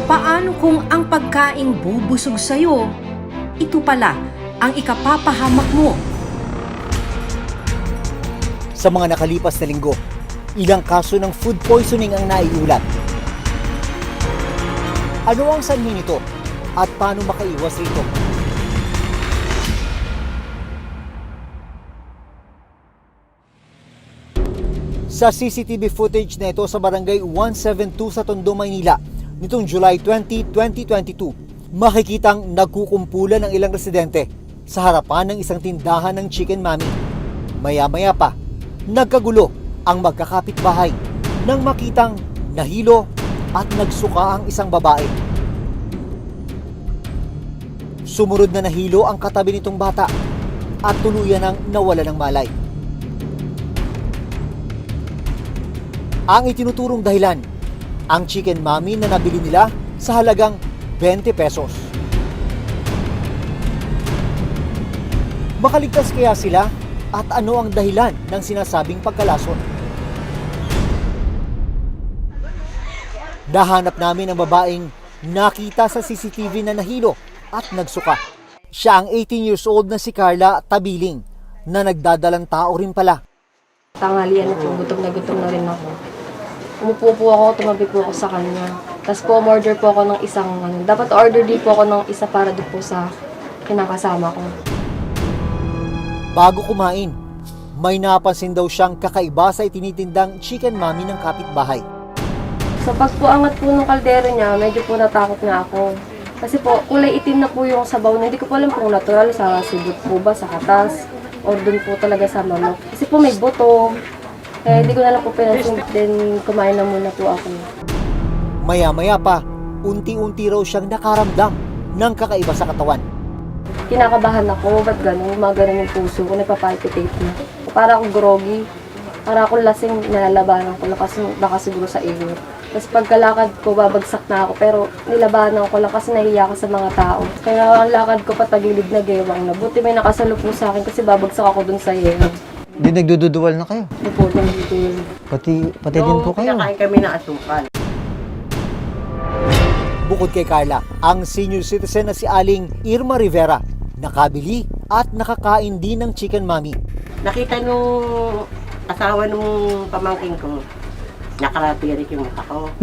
Paano kung ang pagkaing bubusog sa'yo, ito pala ang ikapapahamak mo? Sa mga nakalipas na linggo, ilang kaso ng food poisoning ang naiulat. Ano ang sanhi nito at paano makaiwas rito? Sa CCTV footage na ito sa Barangay 172 sa Tondo, Maynila, nitong July 20, 2022, makikitang nagkukumpulan ng ilang residente sa harapan ng isang tindahan ng Chicken Mami. Maya-maya pa, nagkagulo ang magkakapitbahay nang makitang nahilo at nagsuka ang isang babae. Sumunod na nahilo ang katabi nitong bata at tuluyan nang nawala ng malay. Ang itinuturong dahilan, ang Chicken Mami na nabili nila sa halagang 20 pesos. Makaligtas kaya sila at ano ang dahilan ng sinasabing pagkalason? Nahanap namin ang babaeng nakita sa CCTV na nahilo at nagsuka. Siya ang 18 years old na si Carla Tabiling na nagdadalang tao rin pala. Tanghalian na po, gutom na rin ako. Umupo po ako, tumabi po ako sa kanya. Tapos po, order po ako ng isang, dapat order din po ako ng isa para doon po sa kinakasama ko. Bago kumain, may napansin daw siyang kakaiba sa itinitindang Chicken Mami ng kapitbahay. Sa pagpuangat po ng kaldero niya, medyo po natakot na ako. Kasi po, kulay itim na po yung sabaw na hindi ko po alam kung natural sa sibot po ba, sa katas, o doon po talaga sa manok. Kasi po may buto. Hindi ko na lang po pinansin, then kumain na muna po ako. Maya-maya pa, unti-unti raw siyang nakaramdam ng kakaiba sa katawan. Kinakabahan ako, ba't gano'n? Gumagano yung puso ko, nagpapalpitate na. Para akong groggy, para akong lasing, nalalabanan ko lang kasi baka siguro sa iyo. Tapos pagkalakad ko, babagsak na ako, pero nilabanan ko lang kasi nahiya ka sa mga tao. Kaya ang lakad ko patagilid na gewang na. Buti may nakasalo po sa akin kasi babagsak ako dun sa iyo. Hindi nagdududuwal na kayo? Hindi po, nandito. Pati din po kayo. Pinakain kami ng asukal. Bukod kay Carla, ang senior citizen na si Aling Irma Rivera, nakabili at nakakain din ng Chicken Mami. Nakita nung asawa nung pamangking ko, nakatirik yung mata ko.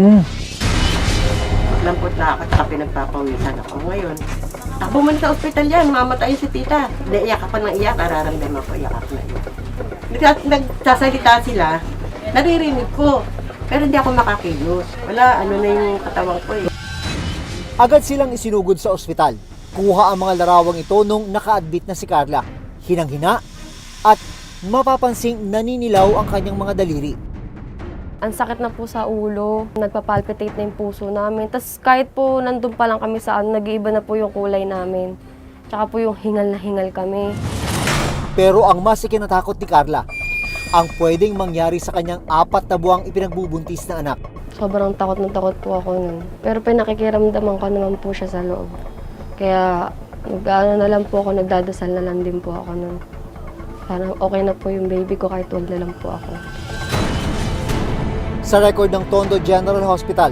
Lampot na ako, saka pinagpapawisan ako. Ngayon, takbo man sa ospital yan, mamatay si tita. Naiyak ako ng iyak, nararamdaman ko, iyak ako na iyak. Nagsasalita sila, naririnig ko, pero hindi ako makakilos. Wala, ano na yung katawang ko eh. Agad silang isinugod sa ospital. Kuha ang mga larawang ito nung naka-admit na si Carla. Hinang-hina at mapapansing naninilaw ang kanyang mga daliri. Ang sakit na po sa ulo, nagpapalpitate na yung puso namin. Tapos kahit po nandun pa lang kami nag-iiba na po yung kulay namin. Tsaka po yung hingal na hingal kami. Pero ang mas ikinatakot ni Carla, ang pwedeng mangyari sa kanyang 4 na buwang ipinagbubuntis na anak. Sobrang takot na takot po ako nun. Pero pinakikiramdaman ko naman po siya sa loob. Kaya nag-ano na lang po ako, nagdadasal na lang din po ako nun. Parang okay na po yung baby ko kahit wag na lang po ako. Sa record ng Tondo General Hospital,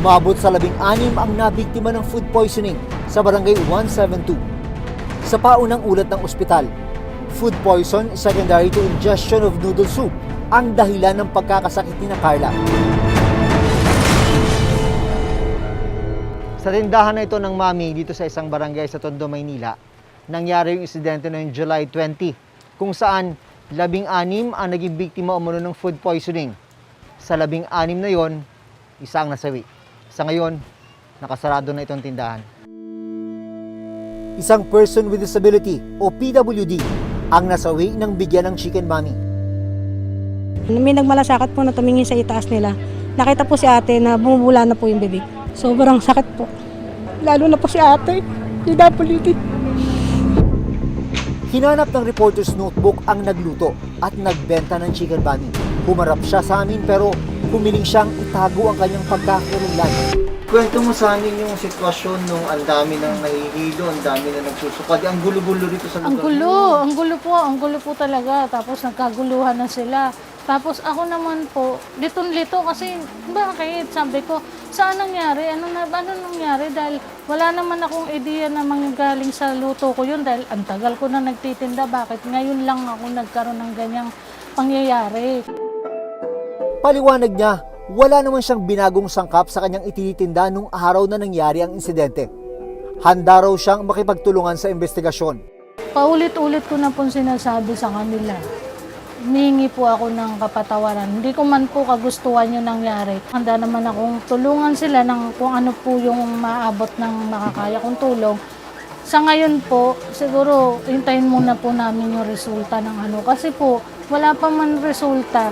umabot sa 16 ang nabiktima ng food poisoning sa Barangay 172. Sa paunang ulat ng ospital, food poison secondary to ingestion of noodle soup ang dahilan ng pagkakasakit ni Carla. Sa tindahan na ito ng Mami dito sa isang barangay sa Tondo, Maynila, nangyari yung insidente noong July 20 kung saan 16 ang naging biktima umano ng food poisoning. Sa 16 na yon, isa ang nasawi. Sa ngayon, nakasarado na itong tindahan. Isang person with disability o PWD ang nasawi ng bigyan ng Chicken Mami. May nagmalasakit po na tumingin sa itaas nila. Nakita po si ate na bumubula na po yung bibig. Sobrang sakit po. Lalo na po si ate. PWD. Hinanap ng reporter's notebook ang nagluto at nagbenta ng Chicken Mami. Humarap siya sa amin pero humiling siyang itago ang kanyang pagkakaroon. Kwento mo sa amin yung sitwasyon nung ang dami nang nahihilo, ang dami na nagsusukad. Ang gulo-gulo rito sa lugar. Ang gulo po talaga. Tapos nagkaguluhan na sila. Tapos ako naman po, litong-lito kasi bakit? Sabi ko, saan nangyari? Ano nangyari? Dahil wala naman akong ideya na manggagaling sa luto ko yun dahil ang tagal ko na nagtitinda. Bakit ngayon lang ako nagkaroon ng ganyang pangyayari? Paliwanag niya, wala naman siyang binagong sangkap sa kanyang itinitinda nung araw na nangyari ang insidente. Handa raw siyang makipagtulungan sa investigasyon. Paulit-ulit ko na po sinasabi sa kanila. Humingi po ako ng kapatawaran. Hindi ko man po kagustuhan yung nangyari. Handa naman akong tulungan sila ng kung ano po yung maabot ng makakaya kong tulong. Sa ngayon po, siguro hintayin muna po namin yung resulta ng ano. Kasi po, wala pa man resulta.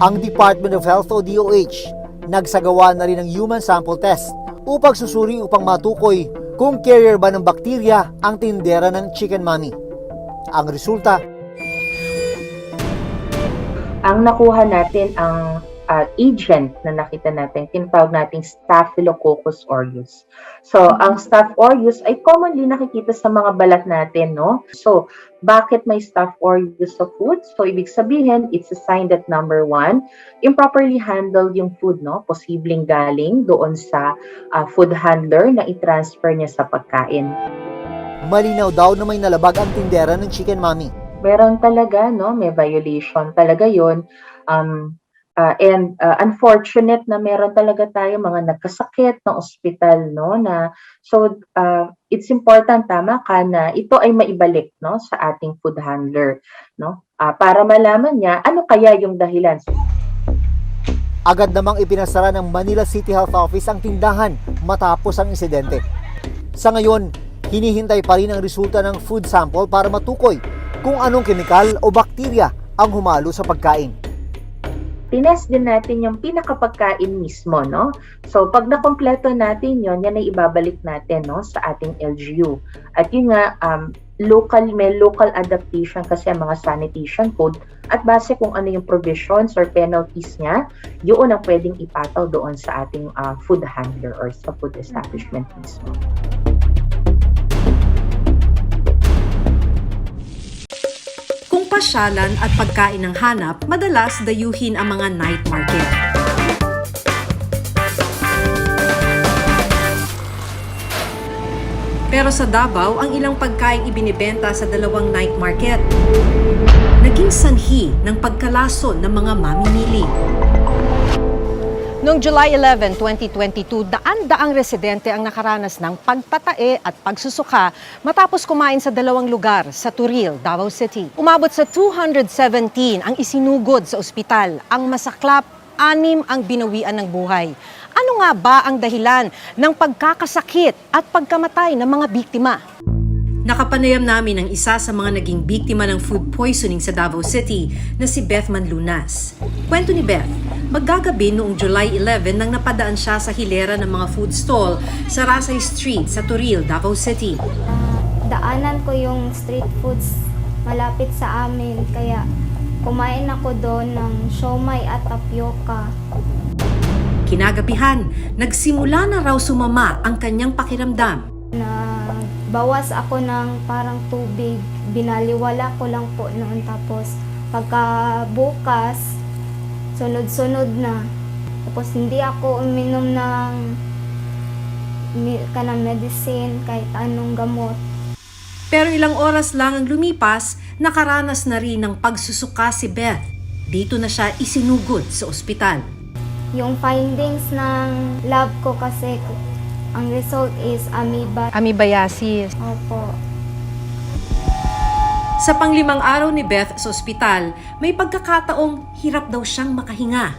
Ang Department of Health o DOH nagsagawa na rin ng human sample test upang susuri upang matukoy kung carrier ba ng bakterya ang tindera ng Chicken Mommy. Ang resulta, ang nakuha natin ang agent na nakita natin, tinatawag nating Staphylococcus aureus. So, ang Staph aureus ay commonly nakikita sa mga balat natin, no? So, bakit may Staph aureus sa food? So, ibig sabihin, it's a sign that number one, improperly handled yung food, no? Posibleng galing doon sa food handler na i-transfer niya sa pagkain. malinaw daw na may nalabag ang tindera ng Chicken Mommy. Meron talaga, no? May violation talaga yun. Unfortunate na meron talaga tayo mga nagkasakit ng ospital, no? So, it's important, tama ka, na ito ay maibalik, no? Sa ating food handler, no? Para malaman niya ano kaya yung dahilan. Agad namang ipinasara ng Manila City Health Office ang tindahan matapos ang insidente. Sa ngayon, hinihintay pa rin ang resulta ng food sample para matukoy kung anong kemikal o bakterya ang humalo sa pagkain. Tinest din natin yung pinakapagkain mismo, no? So, pag nakompleto natin yon, yan ay ibabalik natin, no, sa ating LGU. At yun nga, may local adaptation kasi ang mga sanitation code at base kung ano yung provisions or penalties niya, yun ang pwedeng ipataw doon sa ating food handler or sa food establishment mismo. Kung pasyalan at pagkain ng hanap, madalas dayuhin ang mga night market. Pero sa Davao, ang ilang pagkain ibinibenta sa dalawang night market. Naging sanhi ng pagkalason ng mga mamimili. Noong July 11, 2022, daan-daang residente ang nakaranas ng pagpatae at pagsusuka matapos kumain sa dalawang lugar sa Turil, Davao City. Umabot sa 217 ang isinugod sa ospital. Ang masaklap, 6 ang binawian ng buhay. Ano nga ba ang dahilan ng pagkakasakit at pagkamatay ng mga biktima? Nakapanayam namin ang isa sa mga naging biktima ng food poisoning sa Davao City na si Beth Manlunas. Kwento ni Beth, maggagabi noong July 11 nang napadaan siya sa hilera ng mga food stall sa Rasay Street sa Turil, Davao City. Daanan ko yung street foods malapit sa amin, kaya kumain ako doon ng siomai at tapioca. Kinagabihan, nagsimula na raw sumama ang kanyang pakiramdam. Bawas ako ng parang tubig, binaliwala ko lang po noon, tapos pagkabukas, sunod-sunod na. Tapos hindi ako uminom ng medicine, kahit anong gamot. Pero ilang oras lang ang lumipas, nakaranas na rin ng pagsusuka si Beth. Dito na siya isinugod sa ospital. Yung findings ng lab ko kasi, ang result is Amoebiasis. Opo. Sa pang-5 araw ni Beth sa ospital, may pagkakataong hirap daw siyang makahinga.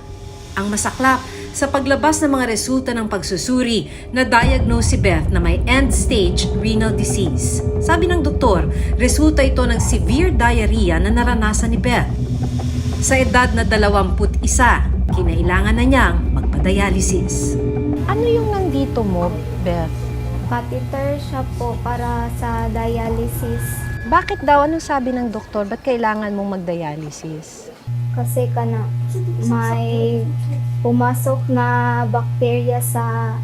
Ang masaklap, sa paglabas ng mga resulta ng pagsusuri, na-diagnose si Beth na may end-stage renal disease. Sabi ng doktor, resulta ito ng severe diarrhea na naranasan ni Beth. Sa edad na 21, kinailangan na niyang magpa-dialysis. Ano yung nandito mo, Beth? Catheter siya po para sa dialysis. Bakit daw? Anong sabi ng doktor? Ba't kailangan mong mag-dialysis? Kasi may pumasok na bakterya sa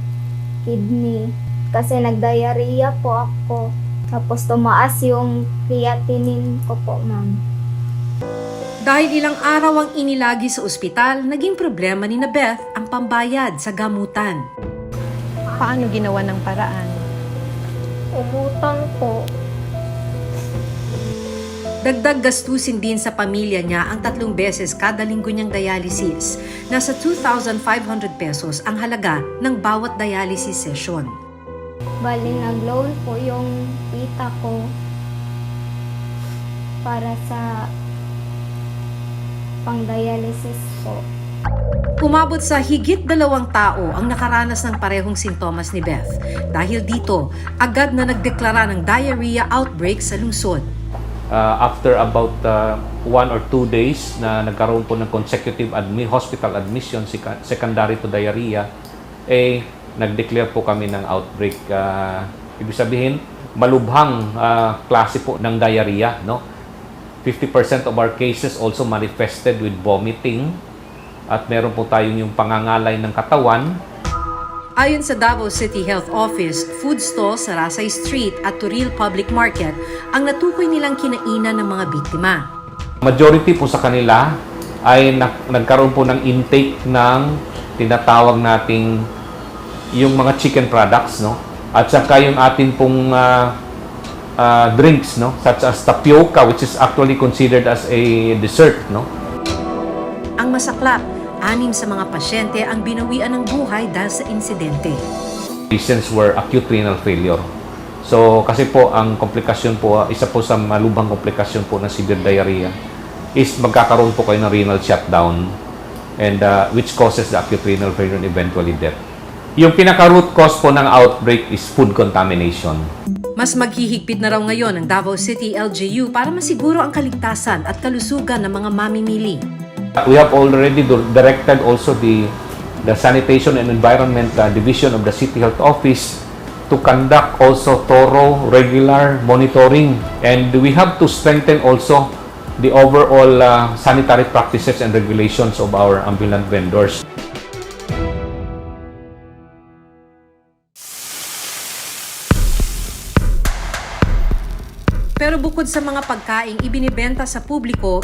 kidney. Kasi nag-diarrhea po ako. Tapos tumaas yung creatinine ko po, ma'am. Dahil ilang araw ang inilagi sa ospital, naging problema ni na Beth ang pambayad sa gamutan. Paano ginawa ng paraan? Umutang po. Dagdag gastusin din sa pamilya niya ang 3 beses kada linggo niyang dialysis. Nasa 2,500 pesos ang halaga ng bawat dialysis session. Bali, nag-loan po yung tita ko para sa pang-dialysis po. Umabot sa higit 2 tao ang nakaranas ng parehong sintomas ni Beth. Dahil dito, agad na nagdeklara ng diarrhea outbreak sa lungsod. After about 1 or 2 days na nagkaroon po ng consecutive hospital admission secondary to diarrhea, nag-declare po kami ng outbreak. Ibig sabihin, malubhang klase po ng diarrhea. No? 50% of our cases also manifested with vomiting at meron po tayong yung pangangalay ng katawan. Ayon sa Davao City Health Office, food stalls sa Rasay Street at Turil Public Market ang natukoy nilang kinainan ng mga biktima. Majority po sa kanila ay nagkaroon po ng intake ng tinatawag nating yung mga chicken products, no? At saka yung atin pong drinks, no? Such as tapioca, which is actually considered as a dessert, no? Ang masaklap, 6 sa mga pasyente ang binawian ng buhay dahil sa insidente. Reasons were acute renal failure. So, kasi po ang komplikasyon po, isa po sa malubhang komplikasyon po ng severe diarrhea is magkakaroon po kayo ng renal shutdown and which causes the acute renal failure and eventually death. Yung pinaka-root cause po ng outbreak is food contamination. Mas maghihigpit na raw ngayon ang Davao City LGU para masiguro ang kaligtasan at kalusugan ng mga mamimili. We have already directed also the Sanitation and Environment Division of the City Health Office to conduct also thorough, regular monitoring. And we have to strengthen also the overall sanitary practices and regulations of our ambulant vendors. Pero bukod sa mga pagkaing ibinibenta sa publiko,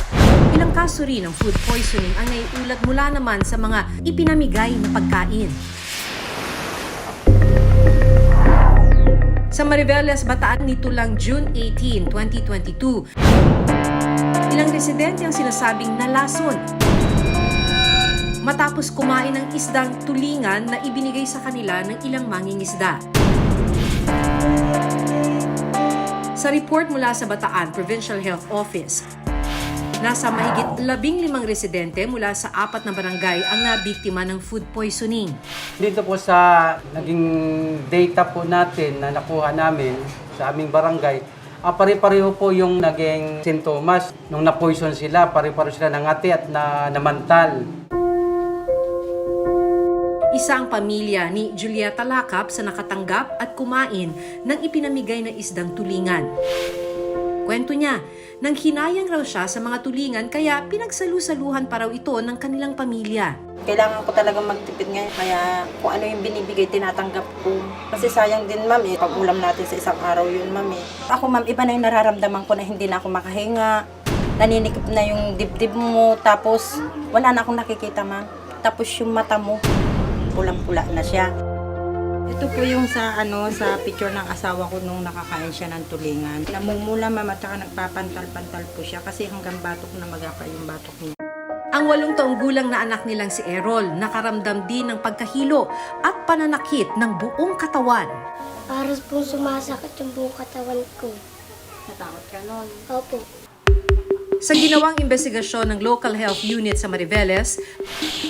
ilang kaso rin ng food poisoning ang naiulat mula naman sa mga ipinamigay na pagkain. Sa Mariveles, Bataan nito lang June 18, 2022, ilang residente ang sinasabing nalason matapos kumain ng isdang tulingan na ibinigay sa kanila ng ilang mangingisda. Sa report mula sa Bataan Provincial Health Office, nasa mahigit 15 residente mula sa 4 na barangay ang nabiktima ng food poisoning. Dito po sa naging data po natin na nakuha namin sa aming barangay, pare-pareho po yung naging sintomas. Nung na-poison sila, pare-pareho sila nangati at namantal. Isa ang pamilya ni Julieta Lakap sa nakatanggap at kumain ng ipinamigay na isdang tulingan. Kwento niya, nang hinayang raw siya sa mga tulingan kaya pinagsalu-saluhan pa raw ito ng kanilang pamilya. Kailangan ko talaga magtipid ngayon, kaya kung ano yung binibigay, tinatanggap ko. Kasi sayang din, ma'am, pag-ulam natin sa isang araw yun, ma'am. Ako, ma'am, iba na yung nararamdaman ko na hindi na ako makahinga. Naninikip na yung dibdib mo, tapos wala na akong nakikita, ma'am. Tapos yung mata mo, pulang-pula na siya. Ito po yung sa picture ng asawa ko nung nakakain siya ng tulingan. Namumula, ma'am, at saka nagpapantal-pantal po siya kasi hanggang batok na magapa yung batok niya. Ang 8 taong gulang na anak nilang si Errol nakaramdam din ng pagkahilo at pananakit ng buong katawan. Para po sumasakit yung buong katawan ko. Natakot ka nun? Opo. Sa ginawang investigasyon ng Local Health Unit sa Mariveles,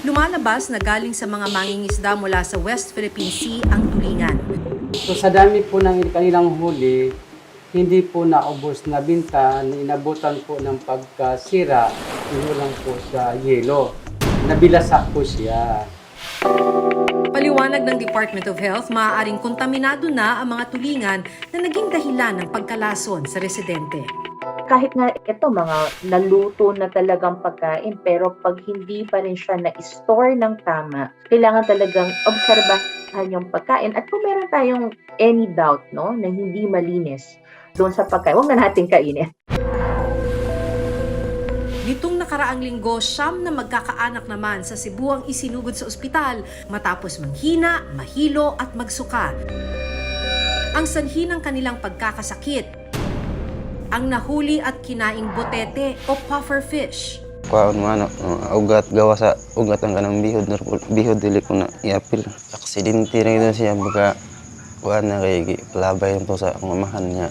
lumalabas na galing sa mga mangingisda mula sa West Philippine Sea ang tulingan. So sa dami po ng kanilang huli, hindi po naubos na binta, inabutan po ng pagkasira, inulang po sa yelo. Nabilasa po siya. Paliwanag ng Department of Health, maaaring kontaminado na ang mga tulingan na naging dahilan ng pagkalason sa residente. Kahit nga ito, mga naluto na talagang pagkain, pero pag hindi pa rin siya na-store ng tama, kailangan talagang obserbahan yung pagkain. At kung meron tayong any doubt, no, na hindi malinis doon sa pagkain, huwag na natin kainin. Nitong nakaraang linggo, 9 na magkakaanak naman sa Cebu ang isinugod sa ospital matapos manghina, mahilo at magsuka. Ang sanhi ng kanilang pagkakasakit, ang nahuli at kinaing botete o puffer fish. Kuhaan mo ugat gawa sa ugat ang kanang bihod dili ko na iapil. Aksidente na ito siya baka kuhaan na kay palabay to sa mamahan niya.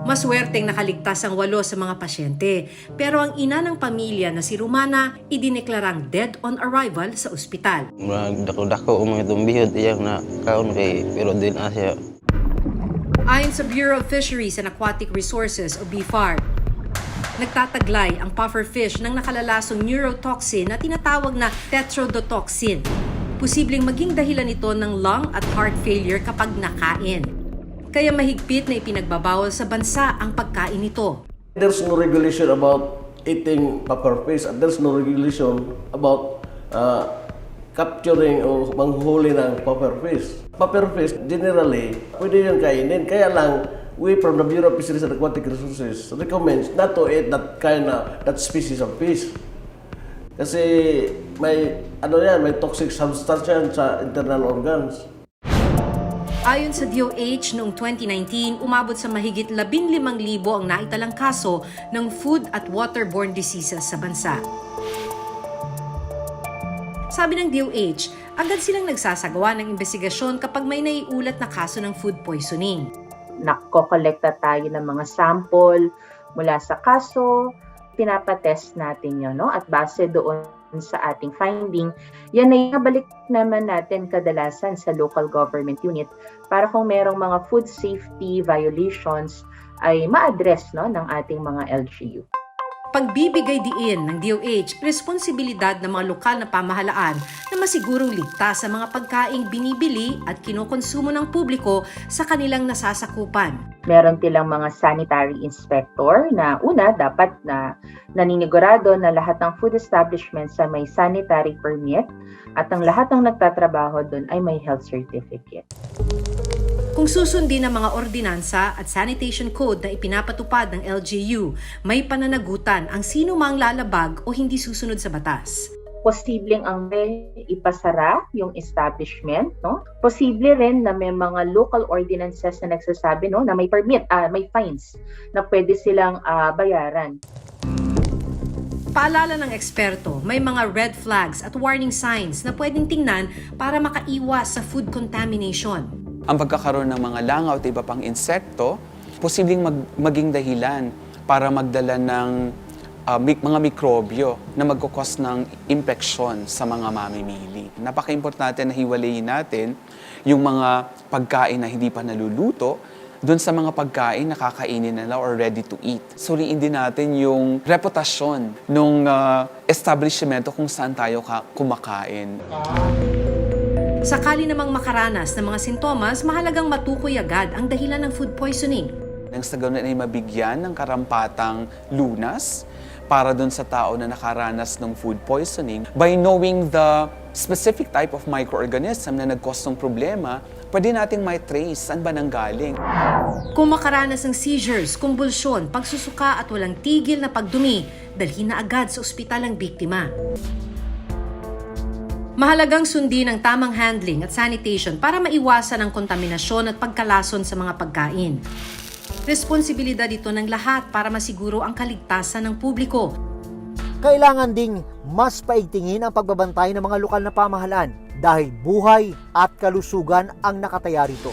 Maswerteng nakaligtas ang 8 sa mga pasyente, pero ang ina ng pamilya na si Romana idineklarang dead on arrival sa ospital. Dako-dako umang itong bihod iyang na kaon kay pero din siya. Ayon sa Bureau of Fisheries and Aquatic Resources o BFAR, nagtataglay ang puffer fish ng nakalalasong neurotoxin na tinatawag na tetrodotoxin. Posibleng maging dahilan ito ng lung at heart failure kapag nakain. Kaya mahigpit na ipinagbabawal sa bansa ang pagkain nito. There's no regulation about eating puffer fish and there's no regulation about capturing o manghuli ng puffer fish. Puffer fish, generally, pwede yung kainin. Kaya lang, we from the Bureau of Fisheries and Aquatic Resources recommends not to eat that species of fish. Kasi may toxic substance yan sa internal organs. Ayon sa DOH, noong 2019, umabot sa mahigit 15,000 ang naitalang kaso ng food at waterborne diseases sa bansa. Sabi ng DOH, agad silang nagsasagawa ng investigasyon kapag may naiulat na kaso ng food poisoning. Nako-kolekta tayo ng mga sample mula sa kaso, pinapatest natin yun, no? At base doon sa ating finding, yan ay nabalik naman natin kadalasan sa local government unit para kung merong mga food safety violations ay ma-address, no, ng ating mga LGU. Pagbibigay diin ng DOH, responsibilidad ng mga lokal na pamahalaan na masigurong ligtas sa mga pagkaing binibili at kinokonsumo ng publiko sa kanilang nasasakupan. Meron silang mga sanitary inspector na una dapat na naninigurado na lahat ng food establishments ay may sanitary permit at ang lahat ng nagtatrabaho doon ay may health certificate. Kung susundin ang mga ordinansa at sanitation code na ipinapatupad ng LGU, may pananagutan ang sino mang lalabag o hindi susunod sa batas. Posibleng ang may ipasara yung establishment, no? Posible rin na may mga local ordinances na nagsasabi, no, na may permit, may fines na pwede silang bayaran. Paalala ng eksperto, may mga red flags at warning signs na pwedeng tingnan para makaiwas sa food contamination. Ang pagkakaroon ng mga langaw at iba pang insekto, posibleng maging dahilan para magdala ng mga mikrobyo na magkukos ng impeksyon sa mga mamimili. Napaka-importante na hiwalayin natin yung mga pagkain na hindi pa naluluto dun sa mga pagkain na kakainin nila or ready to eat. Suriin din natin yung reputasyon ng establishmento kung saan tayo kumakain. Sakali namang makaranas ng mga sintomas, mahalagang matukoy agad ang dahilan ng food poisoning. Nang sa ganun ay mabigyan ng karampatang lunas para dun sa tao na nakaranas ng food poisoning. By knowing the specific type of microorganism na nag-cause ng problema, pwede nating may trace saan ba nanggaling. Kung makaranas ng seizures, kumbulsyon, pagsusuka at walang tigil na pagdumi, dalhin na agad sa ospital ang biktima. Mahalagang sundin ang tamang handling at sanitation para maiwasan ang kontaminasyon at pagkalason sa mga pagkain. Responsibilidad ito ng lahat para masiguro ang kaligtasan ng publiko. Kailangan ding mas paigtingin ang pagbabantay ng mga lokal na pamahalaan dahil buhay at kalusugan ang nakataya rito.